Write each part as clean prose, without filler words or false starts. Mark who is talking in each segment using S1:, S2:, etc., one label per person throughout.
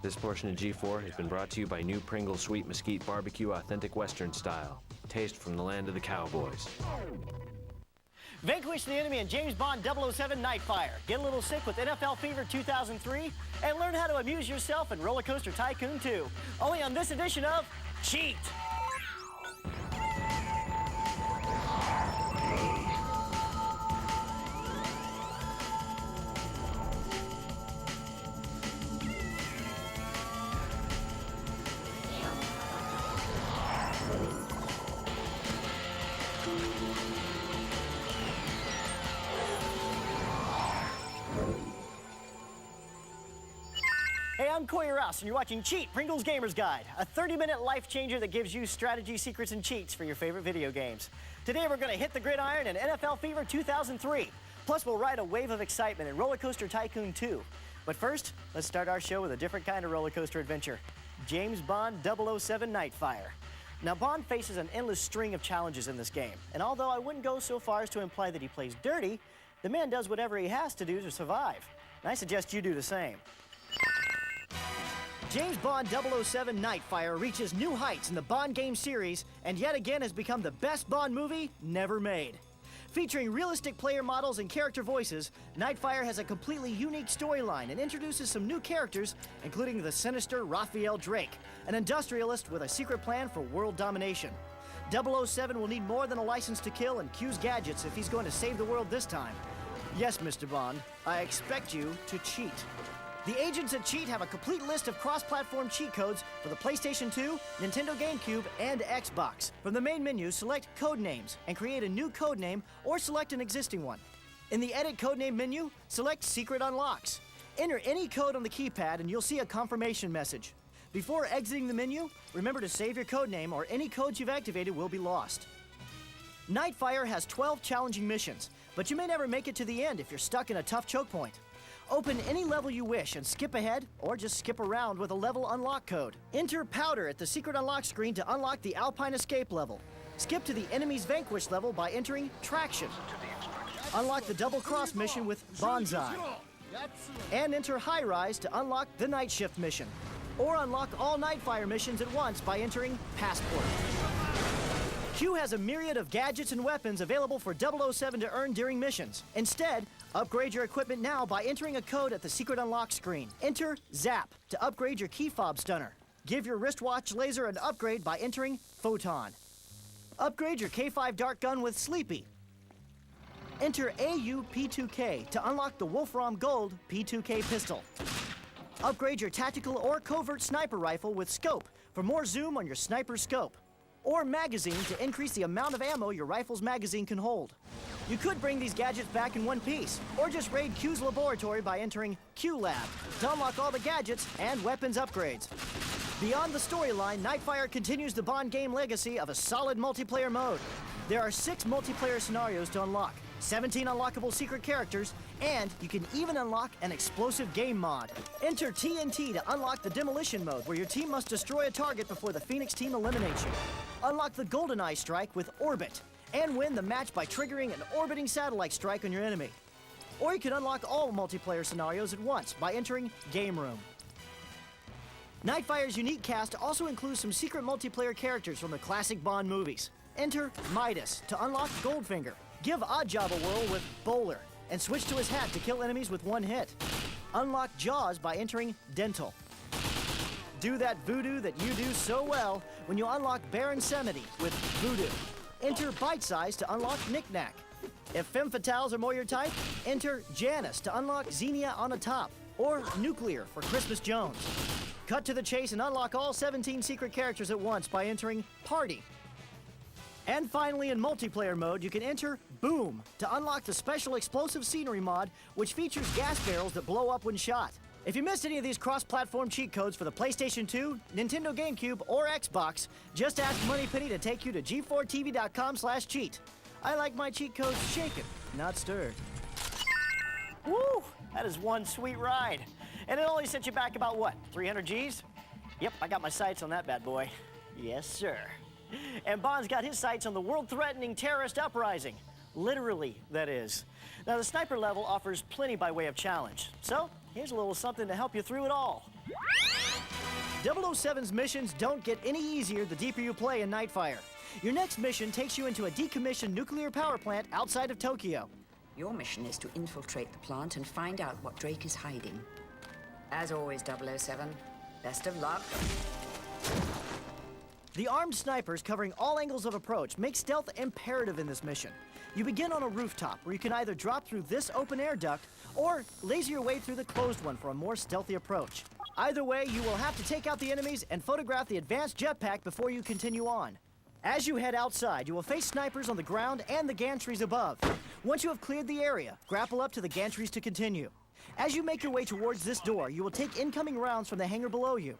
S1: This portion of G4 has been brought to you by new Pringles Sweet Mesquite Barbecue Authentic Western Style. Taste from the land of the cowboys.
S2: Vanquish the enemy in James Bond 007 Nightfire. Get a little sick with NFL Fever 2003 and learn how to amuse yourself in RollerCoaster Tycoon 2. Only on this edition of Cheat. Hey, I'm Coy Rouse, and you're watching Cheat, Pringles Gamer's Guide, a 30-minute life changer that gives you strategy, secrets, and cheats for your favorite video games. Today, we're going to hit the gridiron in NFL Fever 2003. Plus, we'll ride a wave of excitement in RollerCoaster Tycoon 2. But first, let's start our show with a different kind of roller coaster adventure, James Bond 007 Nightfire. Now, Bond faces an endless string of challenges in this game, and although I wouldn't go so far as to imply that he plays dirty, the man does whatever he has to do to survive. And I suggest you do the same. James Bond 007 Nightfire reaches new heights in the Bond game series and yet again has become the best Bond movie never made. Featuring realistic player models and character voices, Nightfire has a completely unique storyline and introduces some new characters, including the sinister Raphael Drake, an industrialist with a secret plan for world domination. 007 will need more than a license to kill and Q's gadgets if he's going to save the world this time. Yes, Mr. Bond, I expect you to cheat. The agents at Cheat have a complete list of cross-platform cheat codes for the PlayStation 2, Nintendo GameCube, and Xbox. From the main menu, select Code Names and create a new code name or select an existing one. In the Edit Codename menu, select Secret Unlocks. Enter any code on the keypad and you'll see a confirmation message. Before exiting the menu, remember to save your code name or any codes you've activated will be lost. Nightfire has 12 challenging missions, but you may never make it to the end if you're stuck in a tough choke point. Open any level you wish and skip ahead, or just skip around with a level unlock code. Enter Powder at the secret unlock screen to unlock the Alpine Escape level. Skip to the Enemies Vanquish level by entering Traction. Unlock the Double Cross mission with Bonsai. And enter High Rise to unlock the Night Shift mission. Or unlock all Nightfire missions at once by entering Passport. Q has a myriad of gadgets and weapons available for 007 to earn during missions. Instead, upgrade your equipment now by entering a code at the secret unlock screen. Enter Zap to upgrade your key fob stunner. Give your wristwatch laser an upgrade by entering Photon. Upgrade your K5 dart gun with Sleepy. Enter AU P2K to unlock the Wolfram Gold P2K pistol. Upgrade your tactical or covert sniper rifle with Scope for more zoom on your sniper scope. Or Magazine to increase the amount of ammo your rifle's magazine can hold. You could bring these gadgets back in one piece, or just raid Q's laboratory by entering Q Lab to unlock all the gadgets and weapons upgrades. Beyond the storyline, Nightfire continues the Bond game legacy of a solid multiplayer mode. There are 6 multiplayer scenarios to unlock, 17 unlockable secret characters, and you can even unlock an explosive game mod. Enter TNT to unlock the Demolition mode, where your team must destroy a target before the Phoenix team eliminates you. Unlock the GoldenEye strike with Orbit, and win the match by triggering an orbiting satellite strike on your enemy. Or you can unlock all multiplayer scenarios at once by entering Game Room. Nightfire's unique cast also includes some secret multiplayer characters from the classic Bond movies. Enter Midas to unlock Goldfinger. Give Oddjob a whirl with Bowler, and switch to his hat to kill enemies with one hit. Unlock Jaws by entering Dental. Do that voodoo that you do so well when you unlock Baron Semity with Voodoo. Enter Bite Size to unlock Knick-Knack. If Femme Fatales are more your type, enter Janice to unlock Xenia on a Top, or Nuclear for Christmas Jones. Cut to the chase and unlock all 17 secret characters at once by entering Party. And finally, in multiplayer mode, you can enter Boom to unlock the special explosive scenery mod, which features gas barrels that blow up when shot. If you missed any of these cross-platform cheat codes for the PlayStation 2, Nintendo GameCube, or Xbox, just ask Moneypenny to take you to g4tv.com/cheat. I like my cheat codes shaken, not stirred. Woo! That is one sweet ride. And it only sent you back about, what, 300 Gs? Yep, I got my sights on that bad boy. Yes, sir. And Bond's got his sights on the world-threatening terrorist uprising. Literally, that is. Now, the sniper level offers plenty by way of challenge. So, here's a little something to help you through it all. 007's missions don't get any easier the deeper you play in Nightfire. Your next mission takes you into a decommissioned nuclear power plant outside of Tokyo.
S3: Your mission is to infiltrate the plant and find out what Drake is hiding. As always, 007, best of luck.
S2: The armed snipers covering all angles of approach make stealth imperative in this mission. You begin on a rooftop where you can either drop through this open air duct or laser your way through the closed one for a more stealthy approach. Either way, you will have to take out the enemies and photograph the advanced jetpack before you continue on. As you head outside, you will face snipers on the ground and the gantries above. Once you have cleared the area, grapple up to the gantries to continue. As you make your way towards this door, you will take incoming rounds from the hangar below you.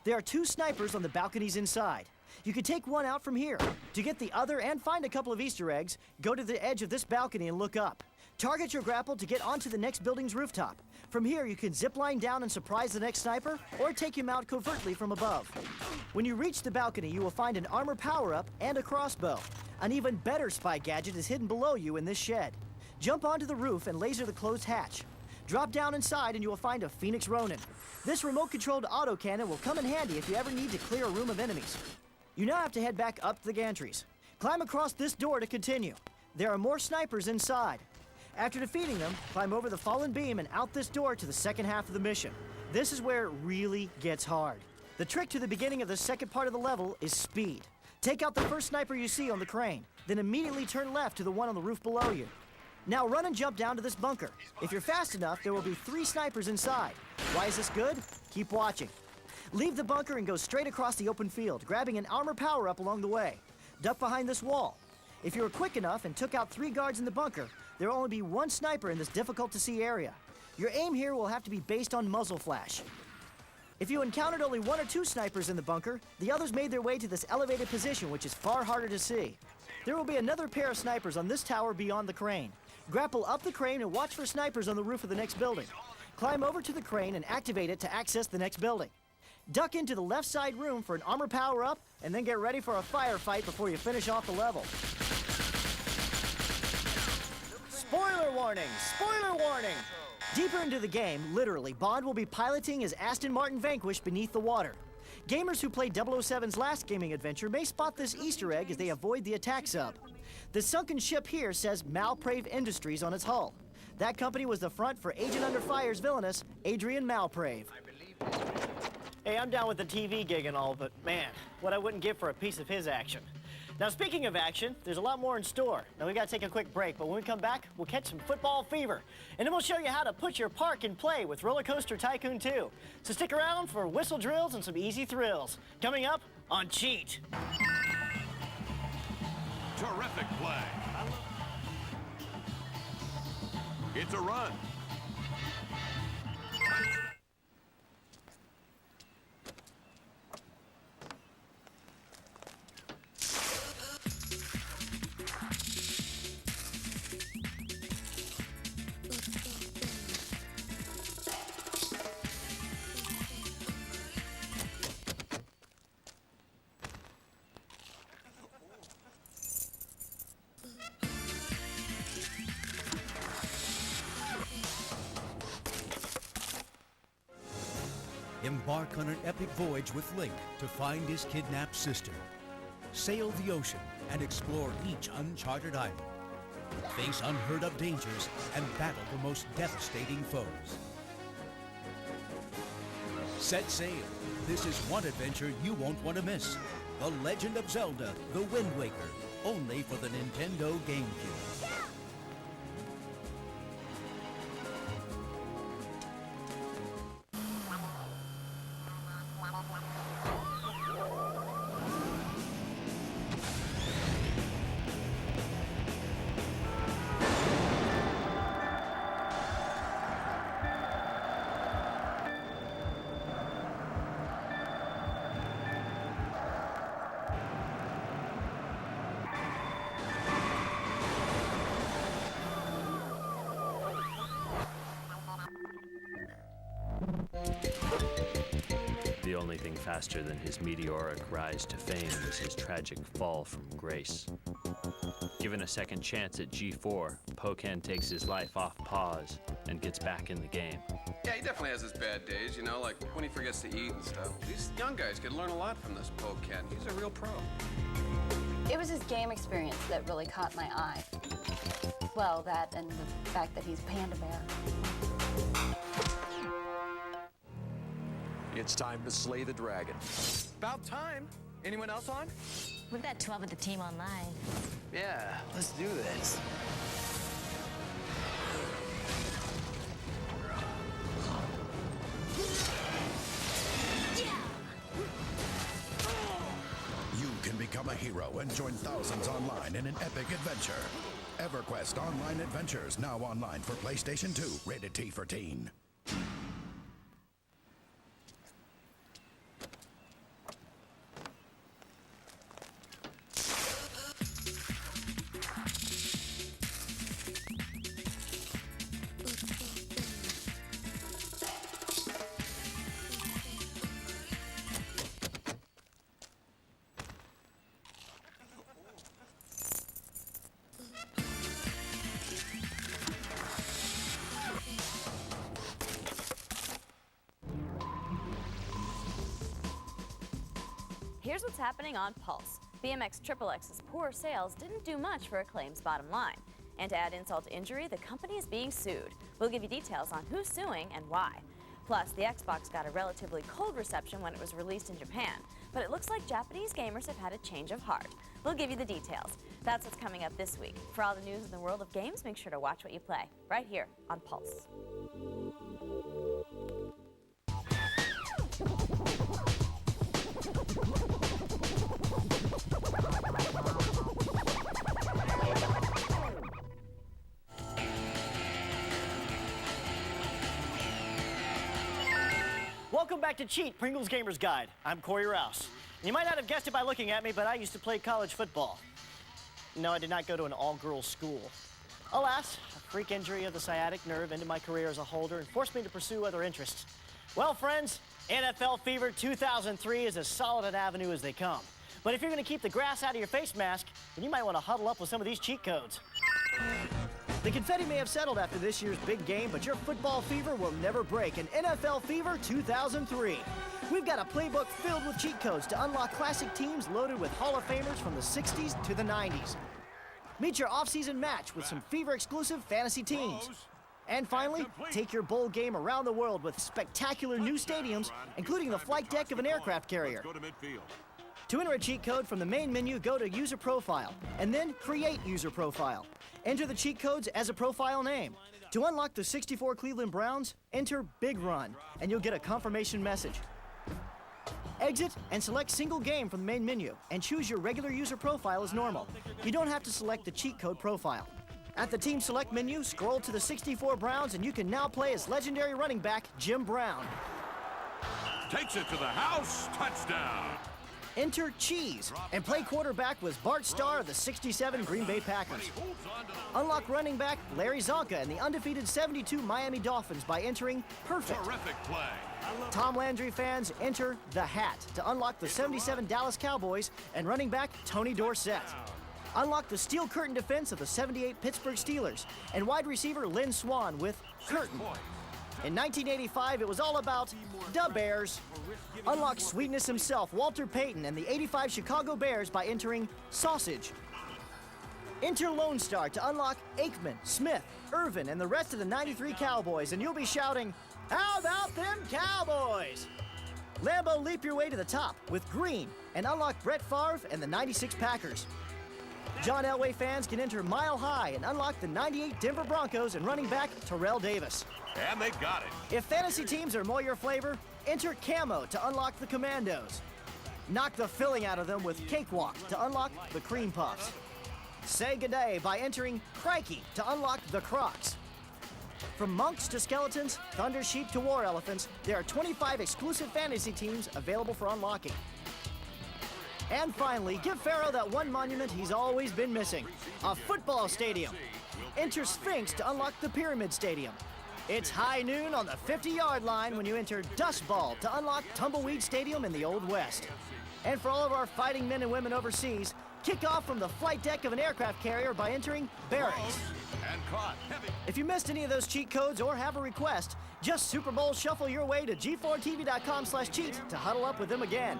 S2: There are 2 snipers on the balconies inside. You can take one out from here. To get the other and find a couple of Easter eggs, go to the edge of this balcony and look up. Target your grapple to get onto the next building's rooftop. From here, you can zip line down and surprise the next sniper, or take him out covertly from above. When you reach the balcony, you will find an armor power-up and a crossbow. An even better spy gadget is hidden below you in this shed. Jump onto the roof and laser the closed hatch. Drop down inside and you will find a Phoenix Ronin. This remote-controlled autocannon will come in handy if you ever need to clear a room of enemies. You now have to head back up the gantries. Climb across this door to continue. There are more snipers inside. After defeating them, climb over the fallen beam and out this door to the second half of the mission. This is where it really gets hard. The trick to the beginning of the second part of the level is speed. Take out the first sniper you see on the crane, then immediately turn left to the one on the roof below you. Now run and jump down to this bunker. If you're fast enough, there will be 3 snipers inside. Why is this good? Keep watching. Leave the bunker and go straight across the open field, grabbing an armor power-up along the way. Duck behind this wall. If you were quick enough and took out 3 guards in the bunker, there will only be 1 sniper in this difficult-to-see area. Your aim here will have to be based on muzzle flash. If you encountered only 1 or 2 snipers in the bunker, the others made their way to this elevated position, which is far harder to see. There will be another pair of snipers on this tower beyond the crane. Grapple up the crane and watch for snipers on the roof of the next building. Climb over to the crane and activate it to access the next building. Duck into the left side room for an armor power-up, and then get ready for a firefight before you finish off the level. Spoiler warning! Spoiler warning! Deeper into the game, literally, Bond will be piloting his Aston Martin Vanquish beneath the water. Gamers who played 007's last gaming adventure may spot this Easter egg as they avoid the attack sub. The sunken ship here says Malprave Industries on its hull. That company was the front for Agent Under Fire's villainous, Adrian Malprave. Hey, I'm down with the TV gig and all, but man, what I wouldn't give for a piece of his action. Now, speaking of action, there's a lot more in store. Now, we gotta take a quick break, but when we come back, we'll catch some football fever. And then we'll show you how to put your park in play with RollerCoaster Tycoon 2. So stick around for whistle drills and some easy thrills. Coming up on Cheat.
S4: Terrific play. It's a run.
S5: Embark on an epic voyage with Link to find his kidnapped sister. Sail the ocean and explore each uncharted island. Face unheard-of dangers and battle the most devastating foes. Set sail. This is one adventure you won't want to miss. The Legend of Zelda, The Wind Waker, only for the Nintendo GameCube.
S1: The only thing faster than his meteoric rise to fame is his tragic fall from grace. Given a second chance at G4, Pocan takes his life off pause and gets back in the game.
S6: Yeah, he definitely has his bad days, you know, like when he forgets to eat and stuff. These young guys could learn a lot from this Poe Ken. He's a real pro.
S7: It was his game experience that really caught my eye. Well, that and the fact that he's Panda Bear.
S8: It's time to slay the dragon.
S9: About time. Anyone else on?
S10: We've got 12 of the team online.
S9: Yeah, let's do this.
S11: You can become a hero and join thousands online in an epic adventure. EverQuest Online Adventures, now online for PlayStation 2, rated T for teen.
S12: Here's what's happening on Pulse. BMX XXX's poor sales didn't do much for Acclaim's bottom line. And to add insult to injury, the company is being sued. We'll give you details on who's suing and why. Plus, the Xbox got a relatively cold reception when it was released in Japan, but it looks like Japanese gamers have had a change of heart. We'll give you the details. That's what's coming up this week. For all the news in the world of games, make sure to watch what you play, right here on Pulse.
S2: Welcome back to Cheat, Pringles Gamer's Guide. I'm Corey Rouse. You might not have guessed it by looking at me, but I used to play college football. No, I did not go to an all-girls school. Alas, a freak injury of the sciatic nerve ended my career as a holder and forced me to pursue other interests. Well, friends, NFL Fever 2003 is as solid an avenue as they come. But if you're going to keep the grass out of your face mask, then you might want to huddle up with some of these cheat codes. The confetti may have settled after this year's big game, but your football fever will never break in NFL Fever 2003. We've got a playbook filled with cheat codes to unlock classic teams loaded with Hall of Famers from the 60s to the 90s. Meet your off-season match with some Fever-exclusive fantasy teams. And finally, take your bowl game around the world with spectacular new stadiums, including the flight deck of an aircraft carrier. To enter a cheat code from the main menu, go to User Profile, and then Create User Profile. Enter the cheat codes as a profile name. To unlock the 64 Cleveland Browns, enter Big Run, and you'll get a confirmation message. Exit and select Single Game from the main menu, and choose your regular user profile as normal. You don't have to select the cheat code profile. At the Team Select menu, scroll to the 64 Browns, and you can now play as legendary running back Jim Brown.
S4: Takes it to the house, touchdown.
S2: Enter Cheese and play quarterback with Bart Starr of the 67 Green Bay Packers. Unlock running back Larry Zonka and the undefeated 72 Miami Dolphins by entering Perfect.
S4: Terrific play.
S2: Tom Landry fans, enter The Hat to unlock the 77 Dallas Cowboys and running back Tony Dorsett. Unlock the steel curtain defense of the 78 Pittsburgh Steelers and wide receiver Lynn Swann with Curtain. In 1985, it was all about the Bears. Unlock Sweetness himself, Walter Payton, and the 85 Chicago Bears by entering Sausage. Enter Lone Star to unlock Aikman, Smith, Irvin, and the rest of the 93 Cowboys, and you'll be shouting, "How about them Cowboys?" Lambo leap your way to the top with Green and unlock Brett Favre and the 96 Packers. John Elway fans can enter Mile High and unlock the 98 Denver Broncos and running back Terrell Davis.
S4: And they got it.
S2: If fantasy teams are more your flavor, enter Camo to unlock the Commandos. Knock the filling out of them with Cakewalk to unlock the Cream Puffs. Say G'day by entering Crikey to unlock the Crocs. From monks to skeletons, thunder sheep to war elephants, there are 25 exclusive fantasy teams available for unlocking. And finally, give Pharaoh that one monument he's always been missing, a football stadium. Enter Sphinx to unlock the Pyramid Stadium. It's high noon on the 50-yard line when you enter Dust Ball to unlock Tumbleweed Stadium in the Old West. And for all of our fighting men and women overseas, Kick off from the flight deck of an aircraft carrier by entering barracks.
S4: And caught. Heavy.
S2: If you missed any of those cheat codes or have a request, just Super Bowl shuffle your way to g4tv.com/cheat to huddle up with them again.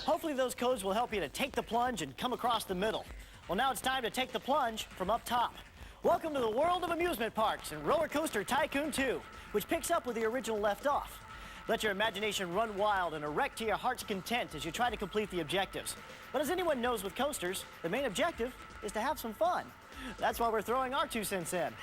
S2: Hopefully those codes will help you to take the plunge and come across the middle. Well, now it's time to take the plunge from up top. Welcome to the world of amusement parks and RollerCoaster Tycoon 2, which picks up where the original left off. Let your imagination run wild and erect to your heart's content as you try to complete the objectives. But as anyone knows with coasters, the main objective is to have some fun. That's why we're throwing our 2 cents in.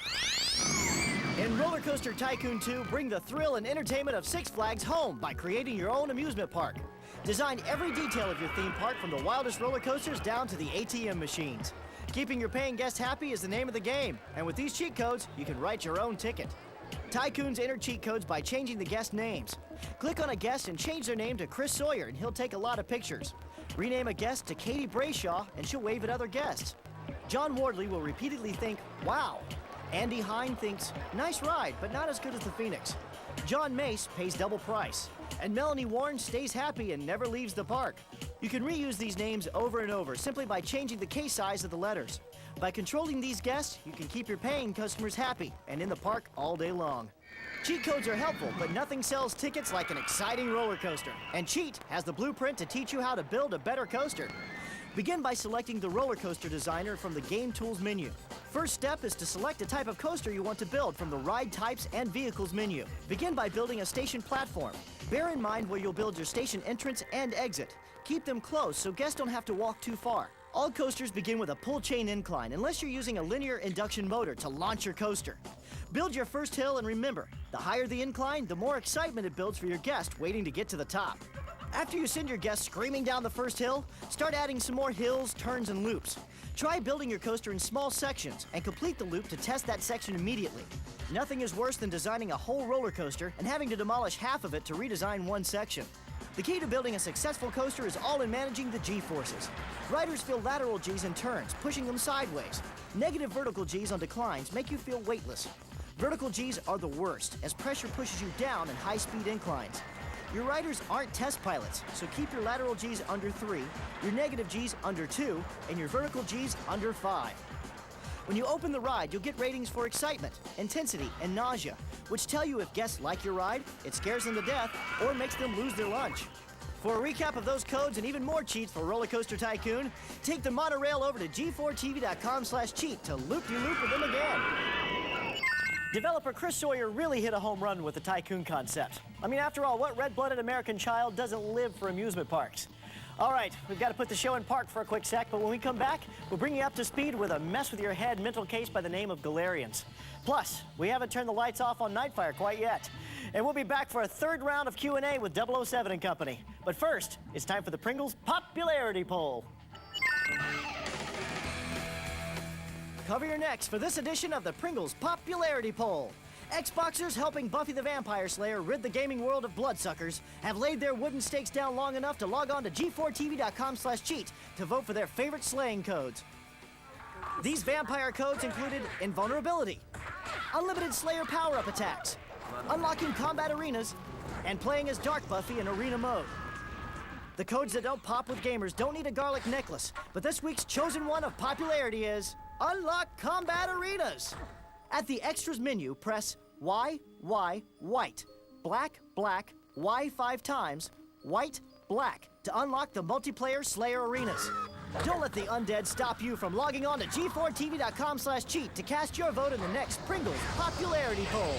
S2: In RollerCoaster Tycoon 2, bring the thrill and entertainment of Six Flags home by creating your own amusement park. Design every detail of your theme park from the wildest roller coasters down to the ATM machines. Keeping your paying guests happy is the name of the game, and with these cheat codes, you can write your own ticket. Tycoons enter cheat codes by changing the guest names. Click on a guest and change their name to Chris Sawyer, and he'll take a lot of pictures. Rename a guest to Katie Brayshaw, and she'll wave at other guests. John Wardley will repeatedly think, wow. Andy Hine thinks, nice ride, but not as good as the Phoenix. John Mace pays double price. And Melanie Warren stays happy and never leaves the park. You can reuse these names over and over simply by changing the case size of the letters. By controlling these guests, you can keep your paying customers happy and in the park all day long. Cheat codes are helpful, but nothing sells tickets like an exciting roller coaster. And Cheat has the blueprint to teach you how to build a better coaster. Begin by selecting the roller coaster designer from the Game Tools menu. First step is to select a type of coaster you want to build from the Ride Types and Vehicles menu. Begin by building a station platform. Bear in mind where you'll build your station entrance and exit. Keep them close so guests don't have to walk too far. All coasters begin with a pull chain incline unless you're using a linear induction motor to launch your coaster. Build your first hill and remember, the higher the incline, the more excitement it builds for your guest waiting to get to the top. After you send your guests screaming down the first hill, start adding some more hills, turns, and loops. Try building your coaster in small sections and complete the loop to test that section immediately. Nothing is worse than designing a whole roller coaster and having to demolish half of it to redesign one section. The key to building a successful coaster is all in managing the G-forces. Riders feel lateral Gs in turns, pushing them sideways. Negative vertical Gs on declines make you feel weightless. Vertical Gs are the worst, as pressure pushes you down in high-speed inclines. Your riders aren't test pilots, so keep your lateral Gs under 3, your negative Gs under 2, and your vertical Gs under 5. When you open the ride, you'll get ratings for excitement, intensity, and nausea, which tell you if guests like your ride, it scares them to death, or makes them lose their lunch. For a recap of those codes and even more cheats for RollerCoaster Tycoon, take the monorail over to g4tv.com/cheat to loop-de-loop with them again. Developer Chris Sawyer really hit a home run with the Tycoon concept. I mean, after all, what red-blooded American child doesn't live for amusement parks? All right, we've got to put the show in park for a quick sec, but when we come back, we'll bring you up to speed with a mess-with-your-head mental case by the name of Galerians. Plus, we haven't turned the lights off on Nightfire quite yet. And we'll be back for a third round of Q&A with 007 and company. But first, it's time for the Pringles Popularity Poll. Cover your necks for this edition of the Pringles Popularity Poll. Xboxers helping Buffy the Vampire Slayer rid the gaming world of bloodsuckers have laid their wooden stakes down long enough to log on to g4tv.com/cheat to vote for their favorite slaying codes. These vampire codes included invulnerability, unlimited Slayer power-up attacks, unlocking combat arenas, and playing as Dark Buffy in arena mode. The codes that don't pop with gamers don't need a garlic necklace, but this week's chosen one of popularity is Unlock Combat Arenas. At the Extras menu, press Y, white, black, black, Y 5 times, white, black to unlock the multiplayer Slayer arenas. Don't let the undead stop you from logging on to g4tv.com/cheat to cast your vote in the next Pringles Popularity Poll.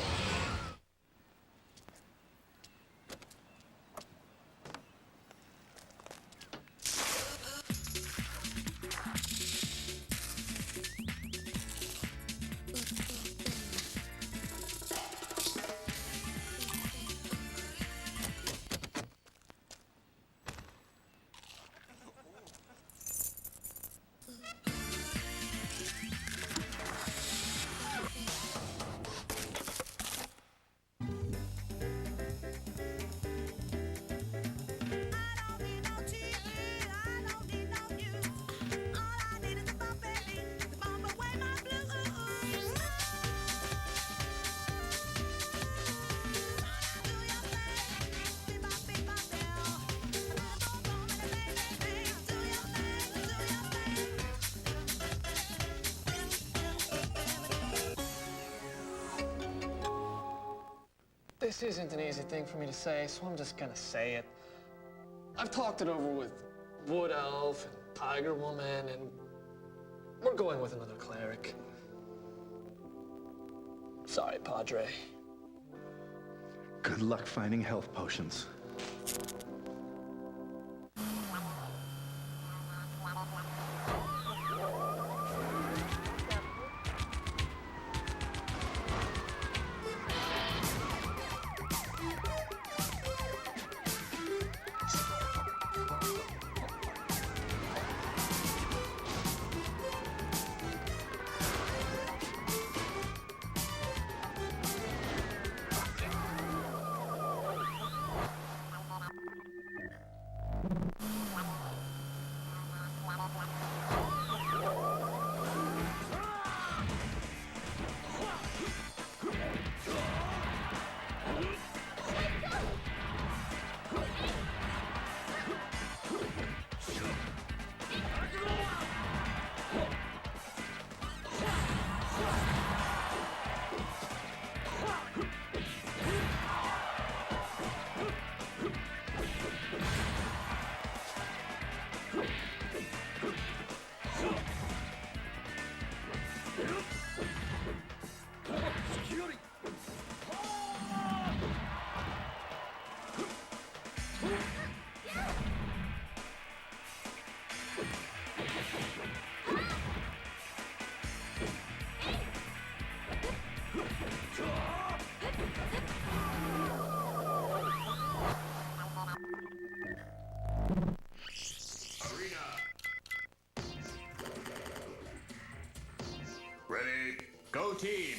S9: This isn't an easy thing for me to say, so I'm just gonna say it. I've talked it over with Wood Elf and Tiger Woman, and we're going with another cleric. Sorry, Padre.
S13: Good luck finding health potions.
S4: Ready, go team!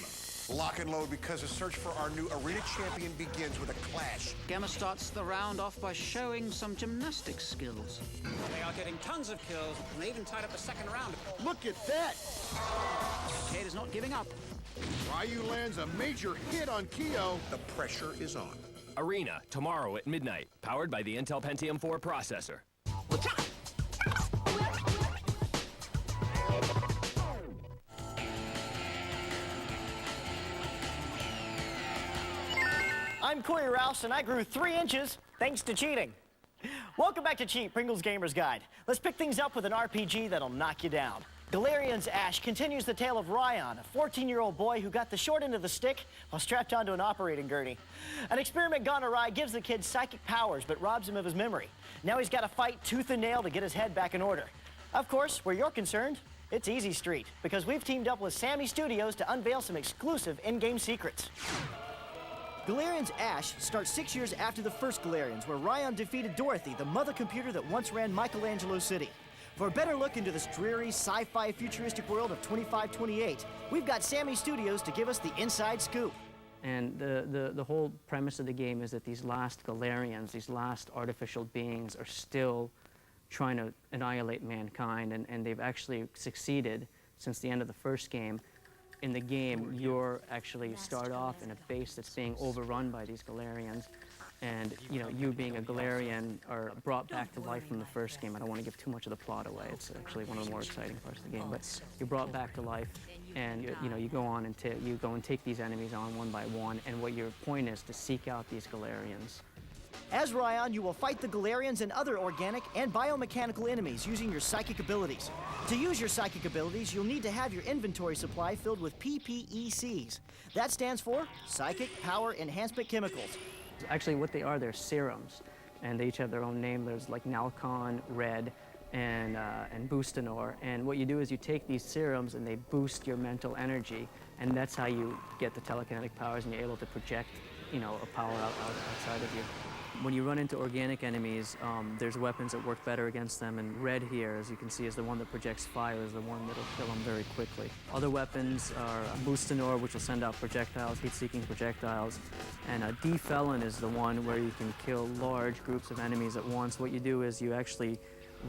S14: Lock and load because the search for our new arena champion begins with a clash.
S15: Gamma starts the round off by showing some gymnastics skills.
S16: They are getting tons of kills, and they even tied up the second round.
S14: Look at that!
S15: Cade is not giving up.
S14: Ryu lands a major hit on Kyo. The pressure is on.
S17: Arena, tomorrow at midnight, powered by the Intel Pentium 4 processor.
S2: I'm Corey Rouse, and I grew 3 inches thanks to cheating. Welcome back to Cheat, Pringles Gamer's Guide. Let's pick things up with an RPG that'll knock you down. Galerians Ash continues the tale of Ryan, a 14-year-old boy who got the short end of the stick while strapped onto an operating gurney. An experiment gone awry gives the kid psychic powers but robs him of his memory. Now he's got to fight tooth and nail to get his head back in order. Of course, where you're concerned, it's Easy Street, because we've teamed up with Sammy Studios to unveil some exclusive in-game secrets. Galerians Ash starts 6 years after the first Galerians, where Ryan defeated Dorothy, the mother computer that once ran Michelangelo City. For a better look into this dreary, sci-fi futuristic world of 2528, we've got Sammy Studios to give us the inside scoop.
S18: And the whole premise of the game is that these last Galerians, these last artificial beings, are still trying to annihilate mankind, and they've actually succeeded since the end of the first game. In the game, you're actually start off in a base that's being overrun by these Galerians, and you being a Galerian are brought back to life from the first game. I don't want to give too much of the plot away. It's actually one of the more exciting parts of the game. But you're brought back to life, and you go on and you go and take these enemies on one by one. And what your point is to seek out these Galerians.
S2: As Ryan, you will fight the Galerians and other organic and biomechanical enemies using your psychic abilities. To use your psychic abilities, you'll need to have your inventory supply filled with PPECs. That stands for Psychic Power Enhancement Chemicals.
S18: Actually, what they are, they're serums, and they each have their own name. There's like Nalcon, Red, and Boostanor. And what you do is you take these serums and they boost your mental energy, and that's how you get the telekinetic powers, and you're able to project, a power outside of you. When you run into organic enemies, there's weapons that work better against them, and Red here, as you can see, is the one that projects fire, is the one that'll kill them very quickly. Other weapons are Boostanor, which will send out projectiles, heat-seeking projectiles, and D-Felon is the one where you can kill large groups of enemies at once. What you do is you actually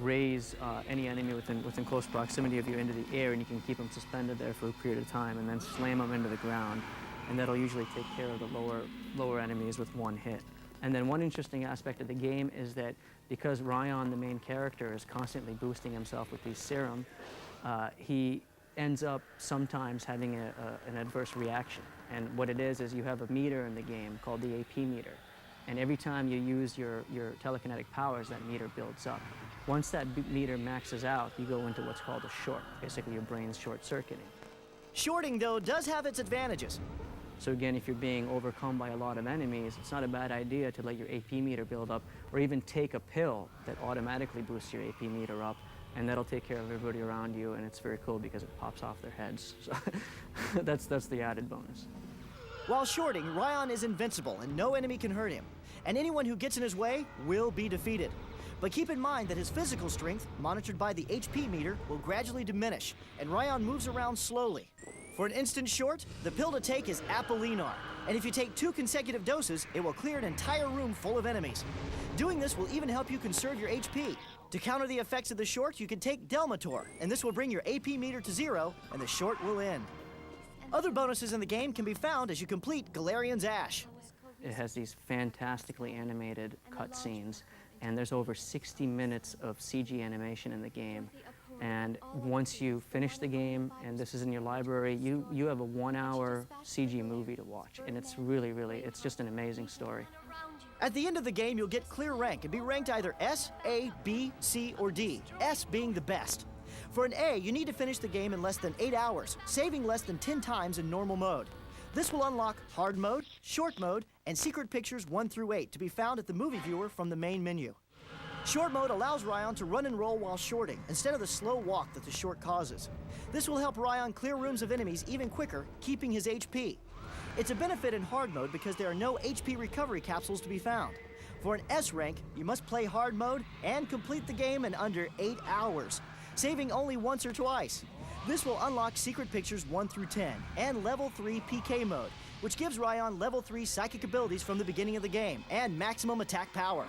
S18: raise any enemy within close proximity of you into the air, and you can keep them suspended there for a period of time, and then slam them into the ground, and that'll usually take care of the lower enemies with one hit. And then one interesting aspect of the game is that because Ryan, the main character, is constantly boosting himself with these serum, he ends up sometimes having an adverse reaction. And what it is you have a meter in the game called the AP meter. And every time you use your telekinetic powers, that meter builds up. Once that meter maxes out, you go into what's called a short. Basically, your brain's short-circuiting.
S2: Shorting, though, does have its advantages.
S18: So again, if you're being overcome by a lot of enemies, it's not a bad idea to let your AP meter build up, or even take a pill that automatically boosts your AP meter up, and that'll take care of everybody around you, and it's very cool because it pops off their heads. So that's the added bonus.
S2: While shorting, Ryan is invincible, and no enemy can hurt him. And anyone who gets in his way will be defeated. But keep in mind that his physical strength, monitored by the HP meter, will gradually diminish, and Ryan moves around slowly. For an instant short, the pill to take is Apollinaire, and if you take 2 consecutive doses, it will clear an entire room full of enemies. Doing this will even help you conserve your HP. To counter the effects of the short, you can take Delmator, and this will bring your AP meter to 0, and the short will end. Other bonuses in the game can be found as you complete Galerians Ash.
S18: It has these fantastically animated cutscenes, and there's over 60 minutes of CG animation in the game. And once you finish the game, and this is in your library, you have a 1-hour CG movie to watch, and it's really, it's just an amazing story.
S2: At the end of the game, you'll get clear rank and be ranked either S, A, B, C, or D, S being the best. For an A, you need to finish the game in less than 8 hours, saving less than 10 times in normal mode. This will unlock hard mode, short mode, and secret pictures 1 through 8 to be found at the movie viewer from the main menu. Short mode allows Ryan to run and roll while shorting, instead of the slow walk that the short causes. This will help Ryan clear rooms of enemies even quicker, keeping his HP. It's a benefit in hard mode because there are no HP recovery capsules to be found. For an S rank, you must play hard mode and complete the game in under 8 hours, saving only once or twice. This will unlock secret pictures 1 through 10 and level 3 PK mode, which gives Ryan level 3 psychic abilities from the beginning of the game and maximum attack power.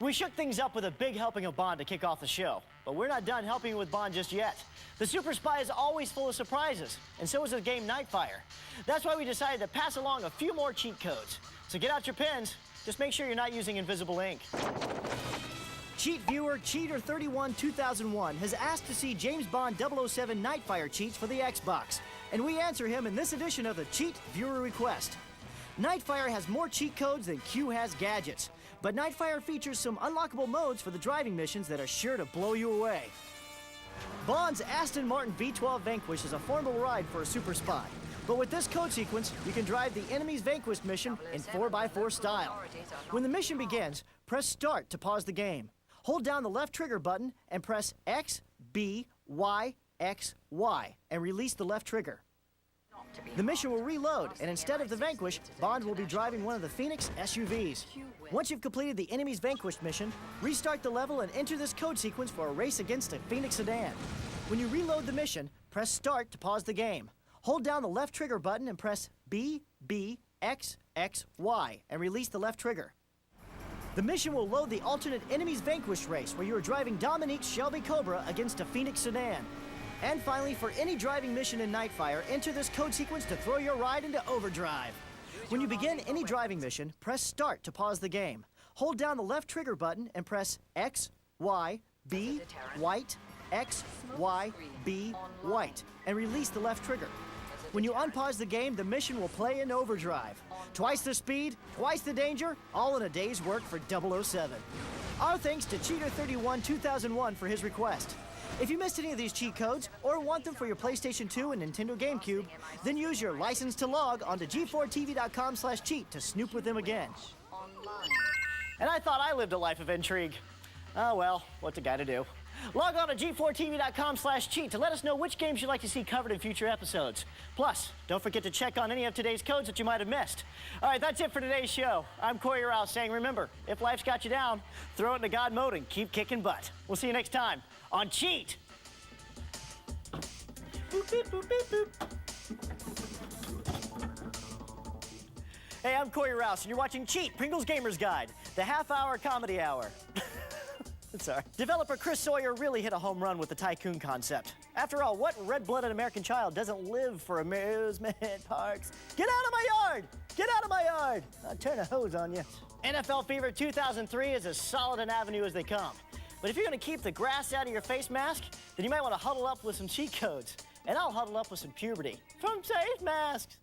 S2: We shook things up with a big helping of Bond to kick off the show, but we're not done helping you with Bond just yet. The Super Spy is always full of surprises, and so is the game Nightfire. That's why we decided to pass along a few more cheat codes. So get out your pens, just make sure you're not using invisible ink. Cheat viewer Cheater312001 has asked to see James Bond 007 Nightfire cheats for the Xbox, and we answer him in this edition of the Cheat Viewer Request. Nightfire has more cheat codes than Q has gadgets, but Nightfire features some unlockable modes for the driving missions that are sure to blow you away. Bond's Aston Martin V12 Vanquish is a formidable ride for a super spy, but with this code sequence, you can drive the enemy's Vanquish mission in 4x4 style. When the mission begins, press Start to pause the game. Hold down the left trigger button and press X, B, Y, X, Y, and release the left trigger. The mission will reload, and instead of the Vanquish, Bond will be driving one of the Phoenix SUVs. Once you've completed the enemy's Vanquish mission, restart the level and enter this code sequence for a race against a Phoenix sedan. When you reload the mission, press Start to pause the game. Hold down the left trigger button and press B, B, X, X, Y, and release the left trigger. The mission will load the alternate enemy's Vanquish race, where you are driving Dominique's Shelby Cobra against a Phoenix sedan. And finally, for any driving mission in Nightfire, enter this code sequence to throw your ride into overdrive. When you begin any driving mission, press Start to pause the game. Hold down the left trigger button and press X, Y, B, white, X, Y, B, white, and release the left trigger. When you unpause the game, the mission will play in overdrive. Twice the speed, twice the danger, all in a day's work for 007. Our thanks to Cheater312001 for his request. If you missed any of these cheat codes or want them for your PlayStation 2 and Nintendo GameCube, then use your license to log onto g4tv.com/cheat to snoop with them again. And I thought I lived a life of intrigue. Oh well, what's a guy to do? Log on to g4tv.com/cheat to let us know which games you'd like to see covered in future episodes. Plus, don't forget to check on any of today's codes that you might have missed. All right, that's it for today's show. I'm Corey Rouse saying, remember, if life's got you down, throw it into God mode and keep kicking butt. We'll see you next time on Cheat. Boop, beep, boop, beep, boop. Hey, I'm Corey Rouse, and you're watching Cheat, Pringles Gamer's Guide, the half-hour comedy hour. Sorry. Developer Chris Sawyer really hit a home run with the Tycoon concept. After all, what red-blooded American child doesn't live for amusement parks? Get out of my yard! Get out of my yard! I'll turn a hose on you. NFL Fever 2003 is as solid an avenue as they come. But if you're gonna keep the grass out of your face mask, then you might wanna huddle up with some cheat codes. And I'll huddle up with some puberty from Safe Masks.